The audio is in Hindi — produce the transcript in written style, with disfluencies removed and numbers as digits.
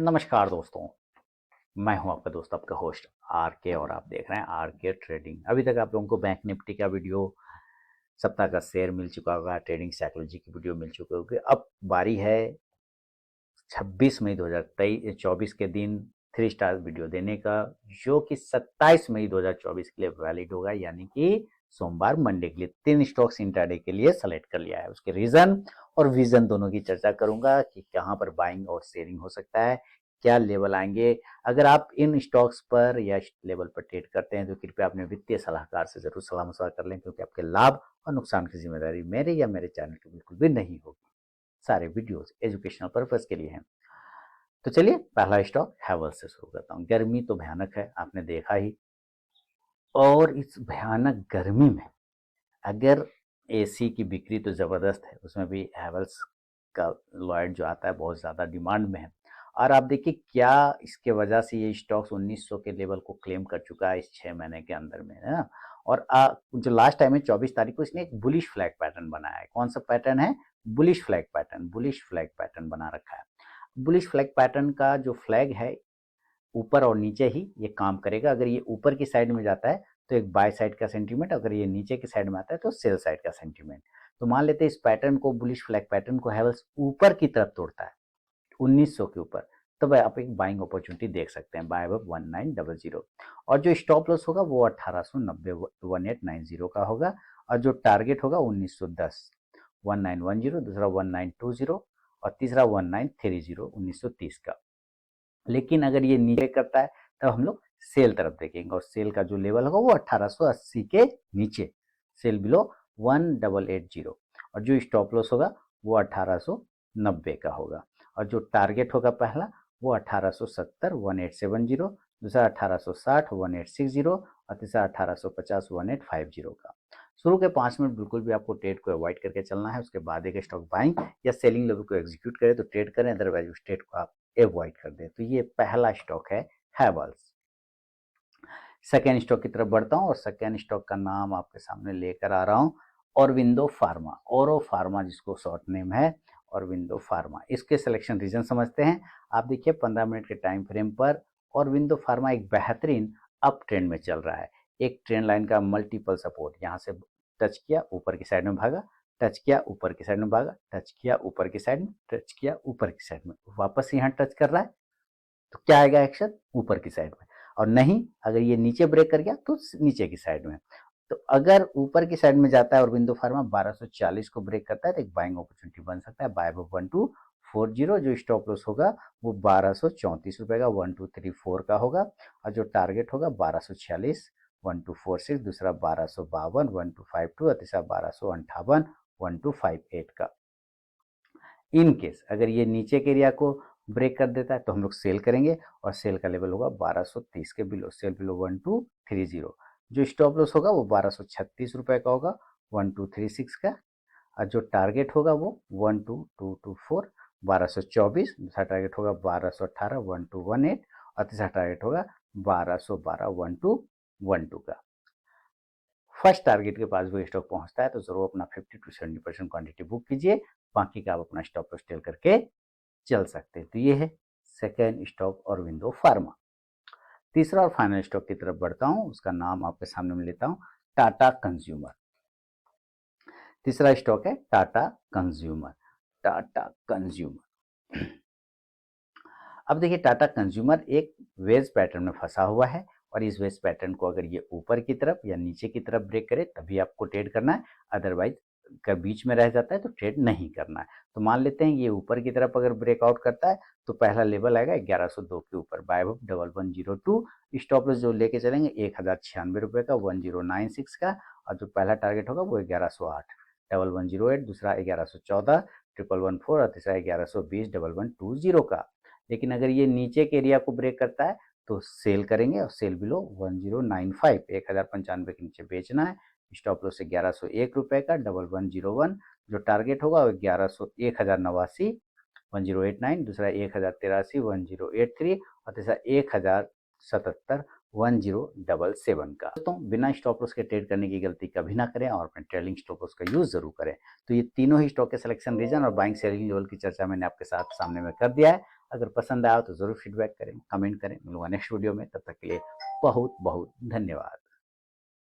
नमस्कार दोस्तों, मैं हूं आपका दोस्त, आपका होस्ट आर के, और आप देख रहे हैं आर के ट्रेडिंग। अभी तक आप लोगों को बैंक निफ्टी का वीडियो, सप्ताह का शेयर मिल चुका होगा, ट्रेडिंग साइकोलॉजी की वीडियो मिल चुकी होगी। अब बारी है 26 मई 2024 के दिन 3 स्टार वीडियो देने का, जो कि 27 मई 2024 के लिए वैलिड होगा, यानी कि सोमवार मंडे के लिए। 3 स्टॉक्स इंट्राडे के लिए सेलेक्ट कर लिया है। उसके रीजन और विजन दोनों की चर्चा करूंगा कि कहां पर बाइंग और सेलिंग हो सकता है, क्या लेवल आएंगे। अगर आप इन स्टॉक्स पर या इस लेवल पर ट्रेड करते हैं तो कृपया अपने वित्तीय सलाहकार से जरूर सलाह मशवरा कर लें, क्योंकि आपके लाभ और नुकसान की जिम्मेदारी मेरे या मेरे चैनल की बिल्कुल भी नहीं होगी। सारे वीडियोस एजुकेशनल पर्पज के लिए हैं। तो चलिए पहला स्टॉक हैवेल्स से शुरू करता हूँ। गर्मी तो भयानक है, आपने देखा ही। और इस भयानक गर्मी में अगर एसी की बिक्री तो ज़बरदस्त है, उसमें भी हैवेल्स का लॉयड जो आता है बहुत ज़्यादा डिमांड में है। और आप देखिए क्या इसके वजह से ये स्टॉक्स 1900 के लेवल को क्लेम कर चुका है इस 6 महीने के अंदर में, है ना। और जो लास्ट टाइम है 24 तारीख को, इसने एक बुलिश फ्लैग पैटर्न बनाया है। कौन सा पैटर्न है? Bullish flag pattern. Bullish flag pattern बना रखा है। बुलिश फ्लैग पैटर्न का जो फ्लैग है, ऊपर और नीचे ही ये काम करेगा। अगर ये ऊपर की साइड में जाता है तो एक बाय साइड का सेंटीमेंट, अगर ये नीचे की साइड में आता है तो सेल साइड का सेंटीमेंट। तो मान लेते हैं इस पैटर्न को, बुलिश फ्लैग पैटर्न को हैवेल्स ऊपर की तरफ तोड़ता है 1900 के ऊपर, तब आप एक बाइंग अपॉर्चुनिटी देख सकते हैं, बाय अब 1900। और जो स्टॉप लॉस होगा वो 1890 1890 का होगा। और जो टारगेट होगा 1910 1910, दूसरा 1920 और तीसरा 1930 1930 का। लेकिन अगर ये नीचे करता है तब हम लोग सेल तरफ देखेंगे, और सेल का जो लेवल होगा वो 1880 के नीचे, सेल बिलो 1880। और जो स्टॉप लॉस होगा वो 1890 का होगा। और जो टारगेट होगा पहला वो 1870 1870, दूसरा 1860 1860 और तीसरा 1850 1850 का। शुरू के 5 मिनट बिल्कुल भी आपको ट्रेड को अवॉइड करके चलना है। उसके बाद एक स्टॉक बाइंग या सेलिंग लेवल को एग्जीक्यूट करें तो ट्रेड करें, अदरवाइज उस ट्रेड को आप अवॉइड कर दें। तो ये पहला स्टॉक है हैवेल्स। सेकेंड स्टॉक की तरफ बढ़ता हूँ, और सेकेंड स्टॉक का नाम आपके सामने लेकर आ रहा हूँ, ऑरबिंदो फार्मा। ओरो फार्मा जिसको शॉर्ट नेम है, ऑरबिंदो फार्मा। इसके सिलेक्शन रीजन समझते हैं। आप देखिए 15 मिनट के टाइम फ्रेम पर ऑरबिंदो फार्मा एक बेहतरीन अप ट्रेंड में चल रहा है। एक ट्रेंड लाइन का मल्टीपल सपोर्ट, यहाँ से टच किया, ऊपर की साइड में भागा, टच किया, ऊपर की साइड में भागा, टच किया, ऊपर की साइड में, टच किया, ऊपर की साइड में, वापस यहाँ टच कर रहा है। तो क्या आएगा एक्शन? ऊपर की साइड में। और नहीं, अगर ये नीचे ब्रेक कर गया तो नीचे की साइड में। तो अगर ऊपर की साइड में जाता है और बिंदु फार्मा 1240 को ब्रेक करता है तो एक बाइंग अपॉर्चुनिटी बन सकता है, बाय 1240। जो स्टॉप लॉस होगा वो 1234 रुपए का 1234 का होगा। और जो टारगेट होगा 1246 1246, दूसरा 1252 1252 और तीसरा 1258 1258 का। इन केस अगर ये नीचे के एरिया को ब्रेक कर देता है तो हम लोग सेल करेंगे, और सेल का लेवल होगा 1230 के बिलो, सेल बिलो 1230। जो स्टॉप लॉस होगा वो 1236 रुपए का होगा 1236 का। और जो टारगेट होगा वो 12224 1224, दूसरा टारगेट होगा 1218 1218 और तीसरा टारगेट होगा 1212 1212 का। फर्स्ट टारगेट के पास भी स्टॉक पहुंचता है तो जरूर अपना 50 to 70% क्वांटिटी बुक कीजिए, बाकी का आप अपना स्टॉप लॉस टेल करके चल सकते हैं। तो ये है सेकेंड स्टॉक ऑरबिंदो फार्मा। तीसरा और फाइनल स्टॉक की तरफ बढ़ता हूं, उसका नाम आपके सामने में लेता हूं, टाटा कंज्यूमर। तीसरा स्टॉक है टाटा कंज्यूमर। टाटा कंज्यूमर। अब देखिए टाटा कंज्यूमर एक वेज पैटर्न में फंसा हुआ है, और इस वेज पैटर्न को अगर ये ऊपर की तरफ या नीचे की तरफ ब्रेक करे तभी आपको ट्रेड करना है, अदरवाइज का बीच में रह जाता है तो ट्रेड नहीं करना है। तो मान लेते हैं ये ऊपर की तरफ अगर ब्रेकआउट करता है तो पहला लेवल आएगा 1102 के ऊपर, बाय 1102। स्टॉप लॉस जो लेके चलेंगे 1096 रुपए का 1096 का। और जो पहला टारगेट होगा वो 1108 1108, दूसरा 1114 1114 और तीसरा 1120 1120 का। लेकिन अगर ये नीचे के एरिया को ब्रेक करता है तो सेल करेंगे, और सेल बिलो 1095 1095 के नीचे बेचना है। स्टॉप लॉस 1101 रुपए का 1101। जो टारगेट होगा वो 1089 1089, दूसरा 1083 1083 और तीसरा 1077 1077 का। दोस्तों बिना स्टॉप लॉस के ट्रेड करने की गलती कभी ना करें, और अपने ट्रेलिंग स्टॉप लॉस का यूज जरूर करें। तो ये तीनों ही स्टॉक के सिलेक्शन रीजन और बाइंग सेलिंग लेवल की चर्चा मैंने आपके साथ सामने में कर दिया है। अगर पसंद आया तो ज़रूर फीडबैक करें, कमेंट करें। मिलूंगा नेक्स्ट वीडियो में, तब तक के लिए बहुत बहुत धन्यवाद।